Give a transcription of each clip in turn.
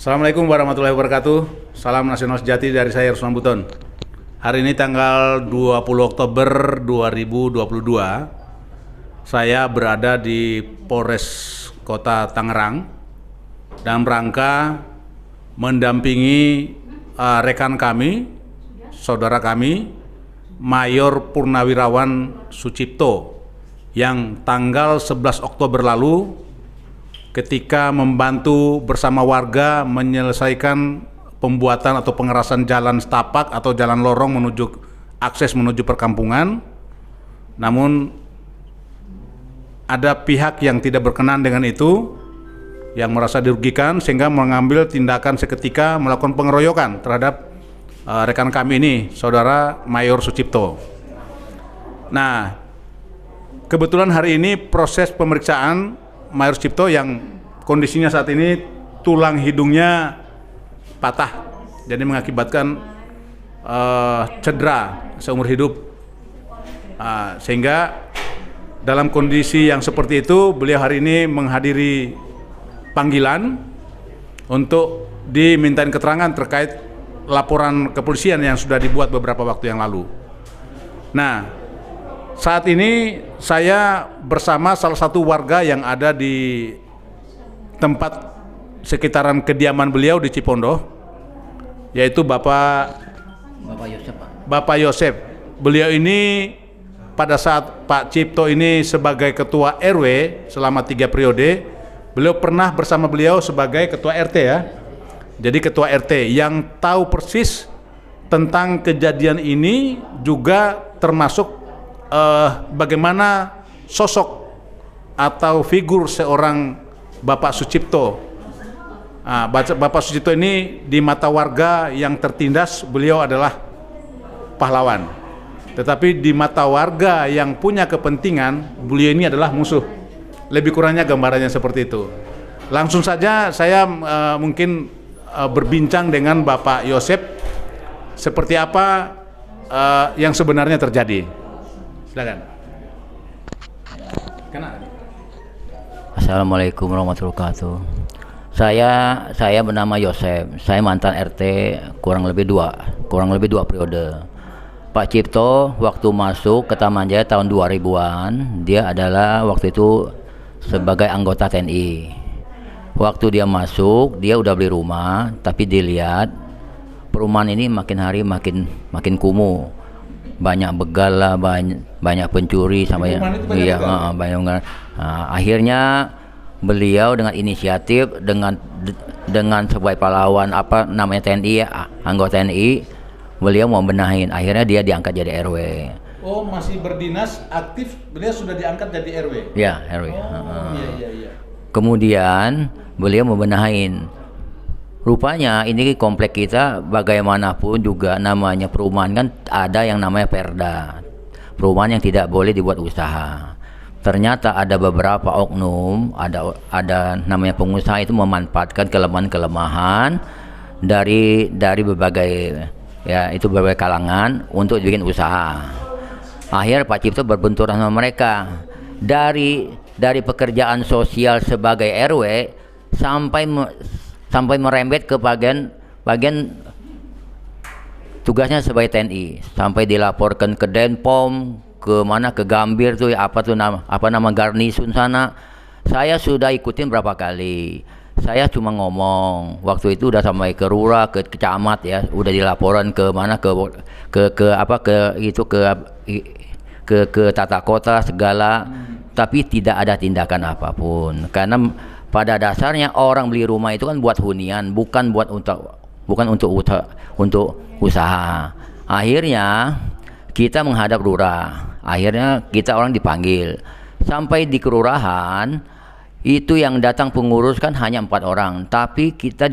Assalamualaikum warahmatullahi wabarakatuh. Salam nasional sejati dari saya Rusman Buton. Hari ini tanggal 20 Oktober 2022. Saya berada di Polres Kota Tangerang dalam rangka mendampingi rekan kami, saudara kami, Mayor Purnawirawan Sucipto yang tanggal 11 Oktober lalu ketika membantu bersama warga menyelesaikan pembuatan atau pengerasan jalan setapak atau jalan lorong akses menuju perkampungan. Namun ada pihak yang tidak berkenan dengan itu, yang merasa dirugikan sehingga mengambil tindakan seketika melakukan pengeroyokan terhadap rekan kami ini, saudara Mayor Sucipto. Nah, kebetulan hari ini proses pemeriksaan Mayor Sucipto yang kondisinya saat ini tulang hidungnya patah, jadi mengakibatkan cedera seumur hidup, sehingga dalam kondisi yang seperti itu beliau hari ini menghadiri panggilan untuk dimintain keterangan terkait laporan kepolisian yang sudah dibuat beberapa waktu yang lalu. Nah, saat ini saya bersama salah satu warga yang ada di tempat sekitaran kediaman beliau di Cipondoh, yaitu Bapak Yosep, Pak. Bapak Yosep. Beliau ini pada saat Pak Cipto ini sebagai ketua RW selama 3 periode, beliau pernah bersama beliau sebagai ketua RT ya. Jadi ketua RT yang tahu persis tentang kejadian ini, juga termasuk bagaimana sosok atau figur seorang Bapak Sucipto. Bapak Sucipto ini di mata warga yang tertindas, beliau adalah pahlawan. Tetapi di mata warga yang punya kepentingan, beliau ini adalah musuh. Lebih kurangnya gambarannya seperti itu. Langsung saja saya mungkin berbincang dengan Bapak Yosep seperti apa yang sebenarnya terjadi. Silakan. Assalamualaikum warahmatullahi wabarakatuh. Saya bernama Yosep. Saya mantan RT kurang lebih dua periode. Pak Cipto waktu masuk ke Taman Jaya tahun 2000-an, dia adalah waktu itu sebagai anggota TNI. Waktu dia masuk, dia udah beli rumah, tapi dilihat perumahan ini makin hari makin kumuh. Banyak begal lah, banyak pencuri sama ya. Iya, banyak. Akhirnya beliau dengan inisiatif dengan sebagai pahlawan TNI, anggota TNI, beliau mau benahin. Akhirnya dia diangkat jadi RW. Oh, masih berdinas aktif, beliau sudah diangkat jadi RW. Ya, RW. Iya. Kemudian beliau mau benahin. Rupanya ini komplek kita bagaimanapun juga namanya perumahan kan ada yang namanya perda. Perumahan yang tidak boleh dibuat usaha. Ternyata ada beberapa oknum, ada namanya pengusaha itu memanfaatkan kelemahan-kelemahan dari berbagai berbagai kalangan untuk bikin usaha. Akhir Pak Cipto berbenturan sama mereka. Dari pekerjaan sosial sebagai RW sampai merembet ke bagian tugasnya sebagai TNI, sampai dilaporkan ke Denpom, ke Gambir tuh nama garnisun sana. Saya sudah ikutin berapa kali. Saya cuma ngomong waktu itu udah sampai ke Lurah, ke camat ya, udah dilaporan ke tata kota segala, tapi tidak ada tindakan apapun. Karena pada dasarnya orang beli rumah itu kan buat hunian, bukan untuk usaha. Akhirnya kita menghadap lurah. Akhirnya kita orang dipanggil. Sampai di kelurahan itu yang datang pengurus kan hanya 4 orang, tapi kita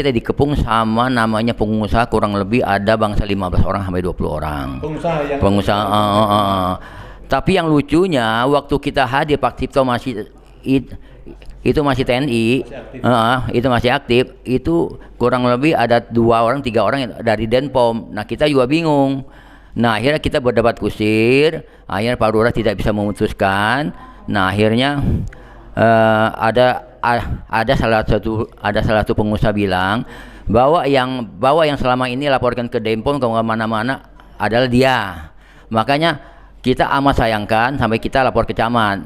dikepung sama namanya pengusaha, kurang lebih ada bangsa 15 orang sampai 20 orang. Pengusaha. Tapi yang lucunya waktu kita hadir Pak Cipto itu masih TNI, itu masih aktif, itu kurang lebih ada 2 orang 3 orang dari Denpom. Nah, kita juga bingung. Nah, akhirnya kita berdebat kusir, akhirnya Pak Lurah tidak bisa memutuskan. Nah, akhirnya ada salah satu pengusaha bilang bahwa yang selama ini laporkan ke Denpom ke mana-mana adalah dia. Makanya kita amat sayangkan sampai kita lapor ke camat.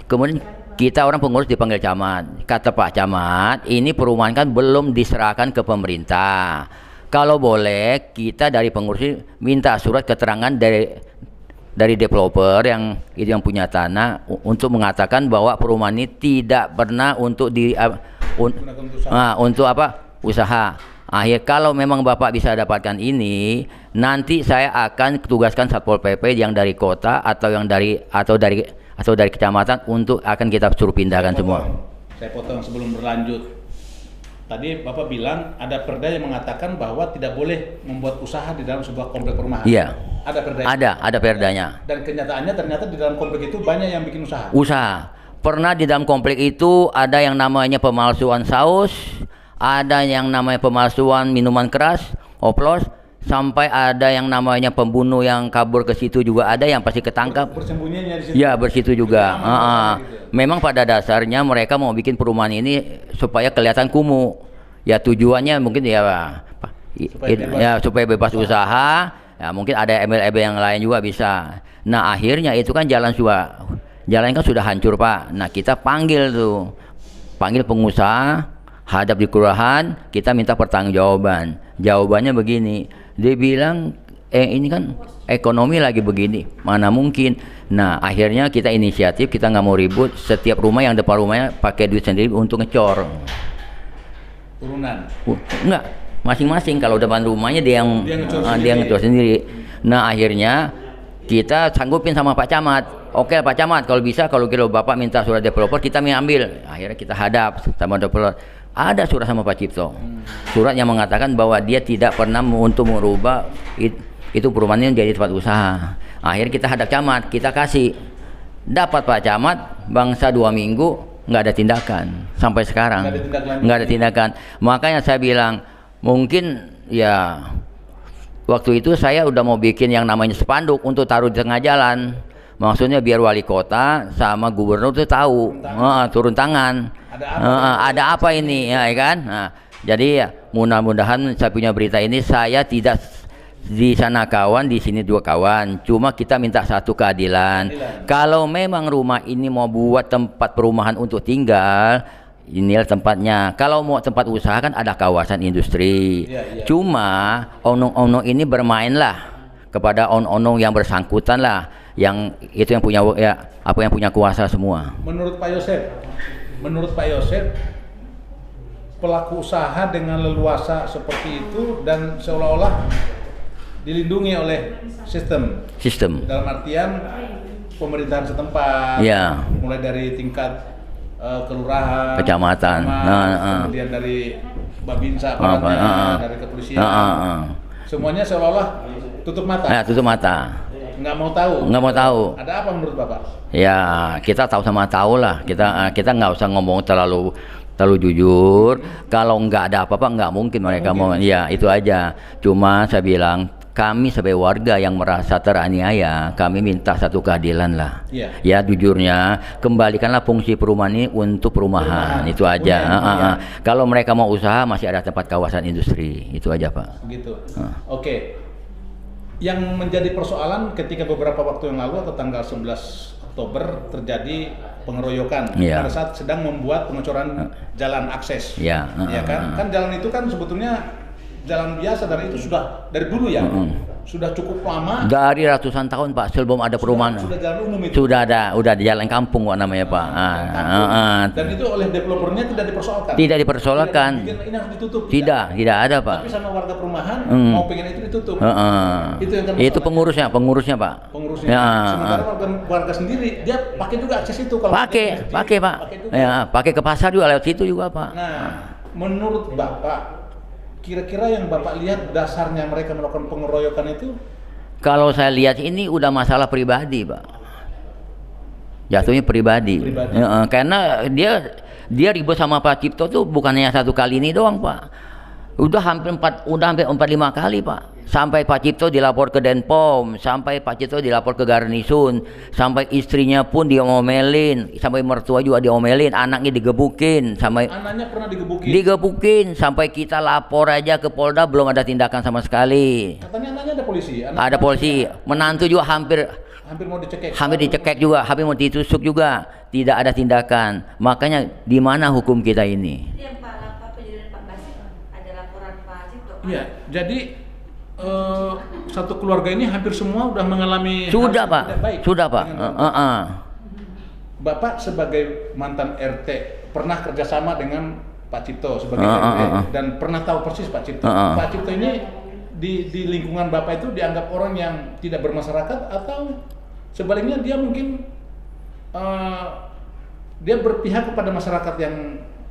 Kemudian kita orang pengurus dipanggil camat. Kata Pak Camat, ini perumahan kan belum diserahkan ke pemerintah. Kalau boleh kita dari pengurus minta surat keterangan dari developer yang punya tanah untuk mengatakan bahwa perumahan ini tidak pernah untuk untuk usaha. Kalau memang Bapak bisa dapatkan ini, nanti saya akan tugaskan Satpol PP yang dari kota atau dari kecamatan untuk akan kita suruh pindahkan semua. Saya potong sebelum berlanjut. Tadi Bapak bilang ada perda yang mengatakan bahwa tidak boleh membuat usaha di dalam sebuah komplek perumahan. Iya. Ada perda. Ada perdanya. Dan kenyataannya ternyata di dalam komplek itu banyak yang bikin usaha. Pernah di dalam komplek itu ada yang namanya pemalsuan saus, ada yang namanya pemalsuan minuman keras, oplos, sampai ada yang namanya pembunuh yang kabur ke situ juga ada yang pasti ketangkap. Bersembunyinya di situ. Ya, bersitu juga. Memang pada dasarnya mereka mau bikin perumahan ini supaya kelihatan kumuh. Ya tujuannya mungkin supaya bebas usaha. Ya mungkin ada MLB yang lain juga bisa. Nah akhirnya itu kan jalan kan sudah hancur Pak. Nah kita panggil pengusaha, hadap di kelurahan, kita minta pertanggungjawaban. Jawabannya begini, dia bilang ini kan ekonomi lagi begini, mana mungkin. Nah akhirnya kita inisiatif, kita nggak mau ribut, setiap rumah yang depan rumahnya pakai duit sendiri untuk ngecor. Turunan? Enggak, masing-masing. Kalau depan rumahnya dia ngecor sendiri. Nah akhirnya kita sanggupin sama Pak Camat. Oke Pak Camat, kalau bisa, kalau Bapak minta surat developer, kita ambil. Akhirnya kita hadap sama developer. Ada surat sama Pak Cipto, surat yang mengatakan bahwa dia tidak pernah untuk merubah itu perumahan ini jadi tempat usaha. Akhirnya kita hadap camat, kita kasih, dapat Pak Camat, bangsa 2 minggu nggak ada tindakan sampai sekarang, nggak ada tindakan. Makanya saya bilang mungkin ya waktu itu saya udah mau bikin yang namanya spanduk untuk taruh di tengah jalan. Maksudnya biar wali kota sama gubernur itu tahu, turun tangan. Ada apa ini, ya kan? Nah, jadi ya, mudah-mudahan saya punya berita ini, saya tidak di sana kawan, di sini dua kawan. Cuma kita minta satu keadilan. Kalau memang rumah ini mau buat tempat perumahan untuk tinggal, inilah tempatnya. Kalau mau tempat usaha kan ada kawasan industri. Cuma onong-onong ini bermainlah kepada onong-onong yang bersangkutan lah, yang itu yang punya yang punya kuasa semua. Menurut Pak Yosef, pelaku usaha dengan leluasa seperti itu dan seolah-olah dilindungi oleh sistem. Dalam artian pemerintahan setempat, mulai dari tingkat kelurahan, kecamatan, kemudian dari Babinsa, dari kepolisian, semuanya seolah-olah tutup mata. Nggak mau tahu. Ada apa menurut Bapak? Ya kita tahu sama tahu lah. Kita nggak usah ngomong terlalu jujur. Kalau nggak ada apa-apa nggak mungkin mereka mau. Ya itu aja. Cuma saya bilang kami sebagai warga yang merasa teraniaya, kami minta satu keadilan lah. Ya jujurnya kembalikanlah fungsi perumahan ini untuk perumahan. Itu aja. Kalau mereka mau usaha masih ada tempat kawasan industri. Itu aja Pak. Gitu. Oke. Yang menjadi persoalan ketika beberapa waktu yang lalu atau tanggal 11 Oktober terjadi pengeroyokan pada saat sedang membuat pengecoran jalan akses. Kan jalan itu kan sebetulnya jalan biasa dan itu sudah dari dulu sudah cukup lama. Dari ratusan tahun Pak, sebelum ada perumahan. Sudah jalan umum itu. Udah di jalan kampung Pak namanya Pak. Dan itu oleh developernya tidak dipersoalkan. Tidak dipersoalkan. Ini harus ditutup. Tidak ada Pak. Tapi sama warga perumahan mau pengen itu ditutup. Itu pengurusnya Pak. Sementara warga sendiri dia pakai juga akses itu kalau pakai Pak. Pakai ke pasar juga lewat situ juga Pak. Nah, menurut Bapak kira-kira yang Bapak lihat dasarnya mereka melakukan pengeroyokan itu? Kalau saya lihat ini udah masalah pribadi Pak, jatuhnya pribadi. Karena dia ribut sama Pak Cipto tuh bukannya satu kali ini doang Pak, udah hampir 4-5 kali Pak. Sampai Pak Cipto dilapor ke Denpom, sampai Pak Cipto dilapor ke Garnisun, sampai istrinya pun diomelin, sampai mertua juga diomelin, anaknya digebukin, sampai Anaknya pernah digebukin. digebukin, sampai kita lapor aja ke Polda belum ada tindakan sama sekali. Katanya anaknya ada polisi. Ada polisi, menantu juga hampir Hampir mau dicekek. dicekek juga, hampir mau ditusuk juga, tidak ada tindakan. Makanya di mana hukum kita ini? Yang Pak Presiden Pak Basir ada laporan Pak Cipto. Iya, jadi satu keluarga ini hampir semua udah mengalami Sudah hal Pak, tidak baik sudah Pak. dengan Bapak sebagai mantan RT pernah kerjasama dengan Pak Cipto sebagai RT dan pernah tahu persis Pak Cipto. Pak Cipto ini di lingkungan Bapak itu dianggap orang yang tidak bermasyarakat atau sebaliknya dia mungkin dia berpihak kepada masyarakat yang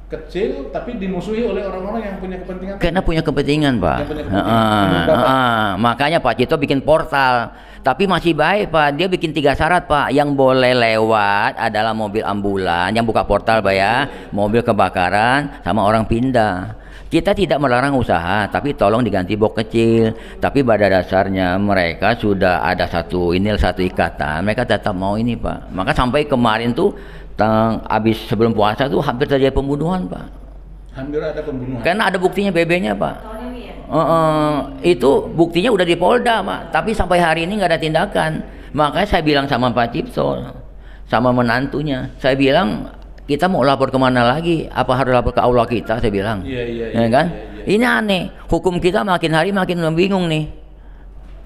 kecil tapi dimusuhi oleh orang-orang yang punya kepentingan. Karena punya kepentingan Pak. Yang punya kepentingan. Makanya Pak Cipto bikin portal. Tapi masih baik Pak, dia bikin 3 syarat Pak. Yang boleh lewat adalah mobil ambulan yang buka portal Pak ya, mobil kebakaran sama orang pindah. Kita tidak melarang usaha, tapi tolong diganti box kecil. Tapi pada dasarnya mereka sudah ada satu ikatan, mereka tetap mau ini Pak. Maka sampai kemarin tuh habis sebelum puasa tuh hampir terjadi pembunuhan Pak. Hampir ada pembunuhan. Karena ada buktinya BB-nya Pak. Tahun ini ya? Itu buktinya udah di Polda Pak, tapi sampai hari ini nggak ada tindakan. Makanya saya bilang sama Pak Cipto, sama menantunya, saya bilang kita mau lapor kemana lagi? Apa harus lapor ke Allah kita? Saya bilang, Iya, ya kan? iya. Ini aneh, hukum kita makin hari makin bingung nih.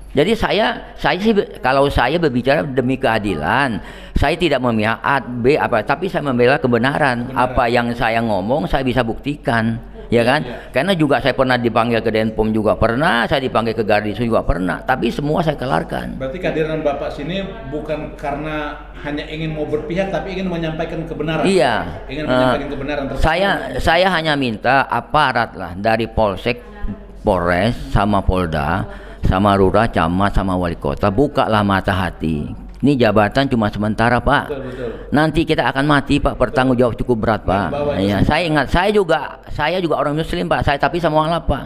Jadi saya sih kalau saya berbicara demi keadilan, saya tidak memihak A, B apa, tapi saya membela kebenaran. Apa yang saya ngomong saya bisa buktikan, ya kan? Karena juga saya pernah dipanggil ke Denpom juga pernah, saya dipanggil ke Garnisun juga pernah, tapi semua saya kelarkan. Berarti kehadiran Bapak sini bukan karena hanya ingin mau berpihak tapi ingin menyampaikan kebenaran. Iya. Ingin menyampaikan kebenaran tersebut. Saya hanya minta aparat lah dari Polsek, Polres sama Polda sama Lurah, Camat sama Wali Kota bukalah mata hati. Ini jabatan cuma sementara Pak. Betul. Nanti kita akan mati Pak, bertanggung jawab cukup berat Pak. Iya, saya ingat, saya juga orang Muslim Pak, saya tapi sama Allah Pak.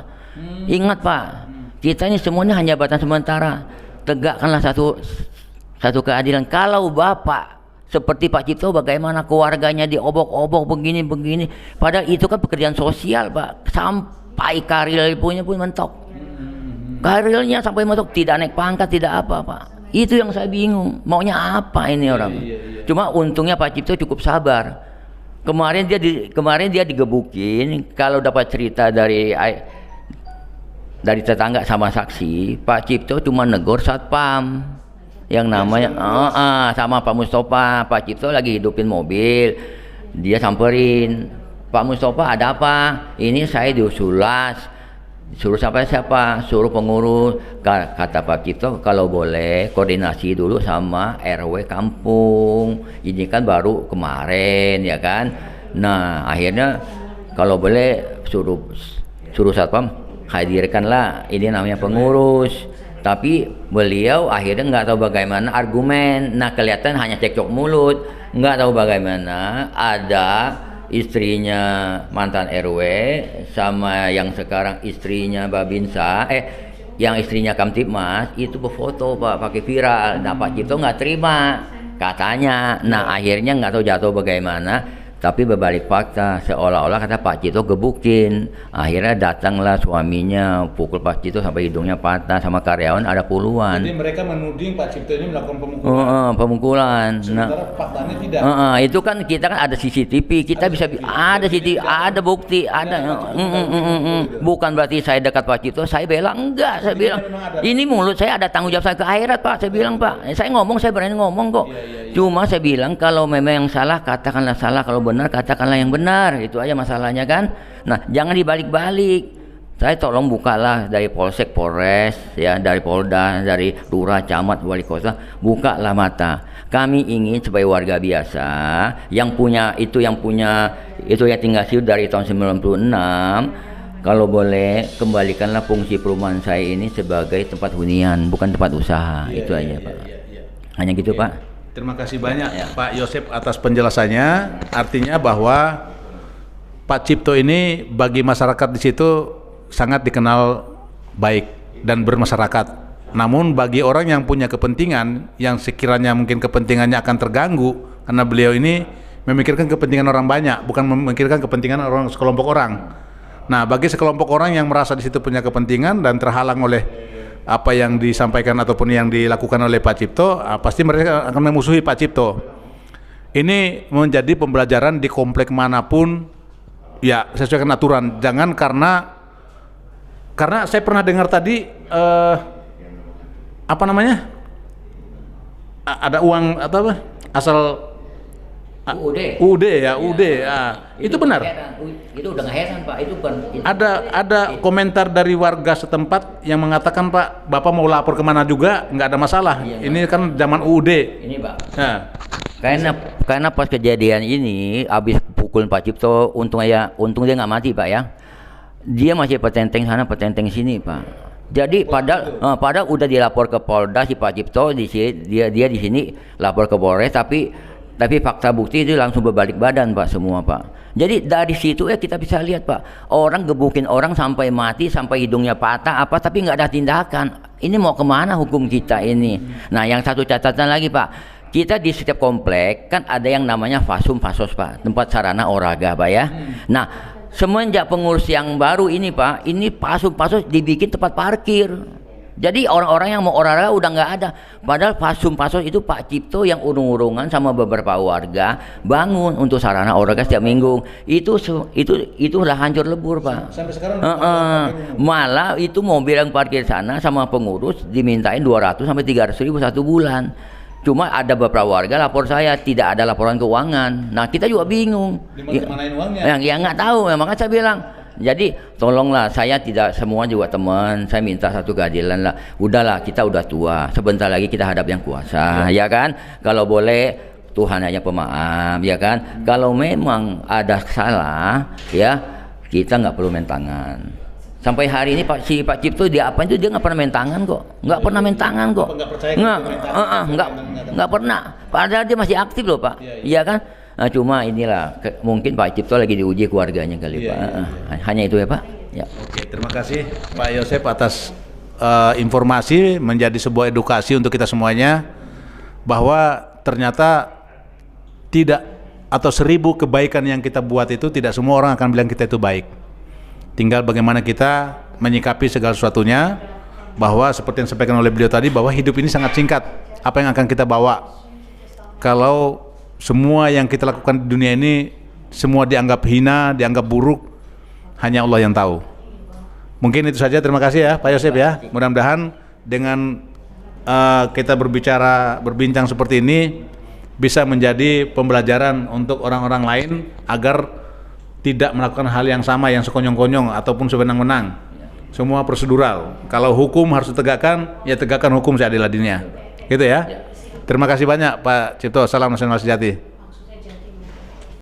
Ingat Pak, kita ini semuanya hanya jabatan sementara. Tegakkanlah satu keadilan. Kalau Bapak seperti Pak Cipto, bagaimana keluarganya diobok-obok begini, padahal itu kan pekerjaan sosial Pak, sampai karir punya pun mentok. Karirnya sampai mentok, tidak naik pangkat, tidak apa Pak. Itu yang saya bingung, maunya apa ini orang. Cuma untungnya Pak Cipto cukup sabar. Kemarin dia digebukin. Kalau dapat cerita dari tetangga sama saksi, Pak Cipto cuma negor satpam yang namanya sama Pak Mustafa. Pak Cipto lagi hidupin mobil, dia samperin, Pak Mustafa ada apa? Ini saya diusulas. Suruh siapa? Suruh pengurus. Kata Pak Cipto, kalau boleh koordinasi dulu sama RW kampung. Ini kan baru kemarin ya kan. Nah akhirnya kalau boleh suruh satpam hadirkanlah, ini namanya pengurus. Tapi beliau akhirnya nggak tahu bagaimana argumen. Nah kelihatan hanya cekcok mulut, nggak tahu bagaimana ada istrinya mantan RW sama yang sekarang istrinya Babinsa, yang istrinya Kamtipmas itu berfoto Pak, pakai viral. Nah Pak Cipto nggak terima katanya. Nah akhirnya nggak tahu jatuh bagaimana. Tapi berbalik fakta, seolah-olah kata Pak Cipto gebukin. Akhirnya datanglah suaminya, pukul Pak Cipto sampai hidungnya patah, sama karyawan ada puluhan. Jadi mereka menuding Pak Cipto ini melakukan pemukulan. Pemukulan. Sementara faktanya tidak. Itu kan kita kan ada CCTV, kita bisa ada CCTV, ada bukti, ada. Bukan berarti saya dekat Pak Cipto, saya bela enggak, saya bilang ini mulut saya ada tanggung jawab saya ke akhirat Pak, saya bilang Pak. Saya ngomong, saya berani ngomong kok. Cuma saya bilang kalau memang yang salah katakanlah salah, kalau benar katakanlah yang benar, itu aja masalahnya kan. Nah jangan dibalik-balik. Saya tolong bukalah dari Polsek, Polres, ya dari Polda, dari Lurah, Camat, Wali Kota, bukalah mata. Kami ingin supaya warga biasa yang punya itu yang tinggal situ dari tahun 96, kalau boleh kembalikanlah fungsi perumahan saya ini sebagai tempat hunian, bukan tempat usaha. Itu aja Pak. Hanya gitu Pak. Terima kasih banyak Pak Yosep atas penjelasannya. Artinya bahwa Pak Cipto ini bagi masyarakat di situ sangat dikenal baik. dan bermasyarakat. Namun bagi orang yang punya kepentingan, yang sekiranya mungkin kepentingannya akan terganggu, karena beliau ini memikirkan kepentingan orang banyak, bukan memikirkan kepentingan orang sekelompok orang. Nah, bagi sekelompok orang yang merasa di situ punya kepentingan dan terhalang oleh apa yang disampaikan ataupun yang dilakukan oleh Pak Cipto, pasti mereka akan memusuhi Pak Cipto. Ini menjadi pembelajaran di komplek manapun, ya sesuaikan aturan. Jangan karena saya pernah dengar tadi apa namanya, ada uang atau apa asal UUD ya, UUD itu benar. Itu udah nggak heran Pak, itu kan Ada komentar dari warga setempat yang mengatakan, Pak, Bapak mau lapor kemana juga nggak ada masalah. Iya, ini kan zaman UUD. Ini Pak. Nah, Karena pas kejadian ini habis pukul Pak Cipto, untung dia nggak mati Pak ya. Dia masih petenteng sana petenteng sini Pak. Jadi padahal udah dilapor ke Polda si Pak Cipto dia di sini lapor ke Polres, tapi fakta bukti itu langsung berbalik badan Pak semua Pak. Jadi dari situ kita bisa lihat Pak, orang gebukin orang sampai mati, sampai hidungnya patah apa, tapi nggak ada tindakan. Ini mau kemana hukum kita ini? Nah, yang satu catatan lagi Pak, kita di setiap komplek kan ada yang namanya fasum fasos Pak, tempat sarana olahraga Pak ya. Nah, semenjak pengurus yang baru ini Pak, ini fasum fasos dibikin tempat parkir. Jadi orang-orang yang mau olahraga udah nggak ada. Padahal fasum fasos itu Pak Cipto yang urung-urungan sama beberapa warga bangun untuk sarana olahraga setiap minggu. Itu udah hancur lebur Pak. sampai sekarang Malah itu mobil yang parkir sana sama pengurus dimintain 200 sampai 300 ribu satu bulan. Cuma ada beberapa warga lapor saya tidak ada laporan keuangan. Nah, kita juga bingung. Dimanain uangnya? Ya nggak tahu. Makanya saya bilang, jadi tolonglah, saya tidak semua juga teman, saya minta satu keadilan lah. Udahlah, kita udah tua, sebentar lagi kita hadap yang kuasa, ya kan? Kalau boleh Tuhan aja pemaaf, ya kan? Kalau memang ada salah, ya kita nggak perlu main tangan. Sampai hari ini Pak Cipto dia apa itu dia nggak pernah main tangan kok, nggak pernah main tangan kok, nggak pernah. Padahal dia masih aktif loh Pak, iya kan? Nah, cuma inilah mungkin Pak Cipto lagi diuji keluarganya kali Pak. Hanya itu ya Pak. Ya. Oke, terima kasih Pak Yosep atas informasi, menjadi sebuah edukasi untuk kita semuanya bahwa ternyata tidak, atau 1000 kebaikan yang kita buat itu tidak semua orang akan bilang kita itu baik. Tinggal bagaimana kita menyikapi segala sesuatunya, bahwa seperti yang disampaikan oleh beliau tadi, bahwa hidup ini sangat singkat. Apa yang akan kita bawa kalau semua yang kita lakukan di dunia ini semua dianggap hina, dianggap buruk, hanya Allah yang tahu. Mungkin itu saja. Terima kasih ya Pak Yosep ya. Mudah-mudahan dengan kita berbincang seperti ini bisa menjadi pembelajaran untuk orang-orang lain agar tidak melakukan hal yang sama, yang sekonyong-konyong ataupun sewenang-wenang. Semua prosedural. Kalau hukum harus ditegakkan, ya tegakkan hukum seadil-adilnya. Gitu ya. Terima kasih banyak Pak Cipto. Salam nasional sejati.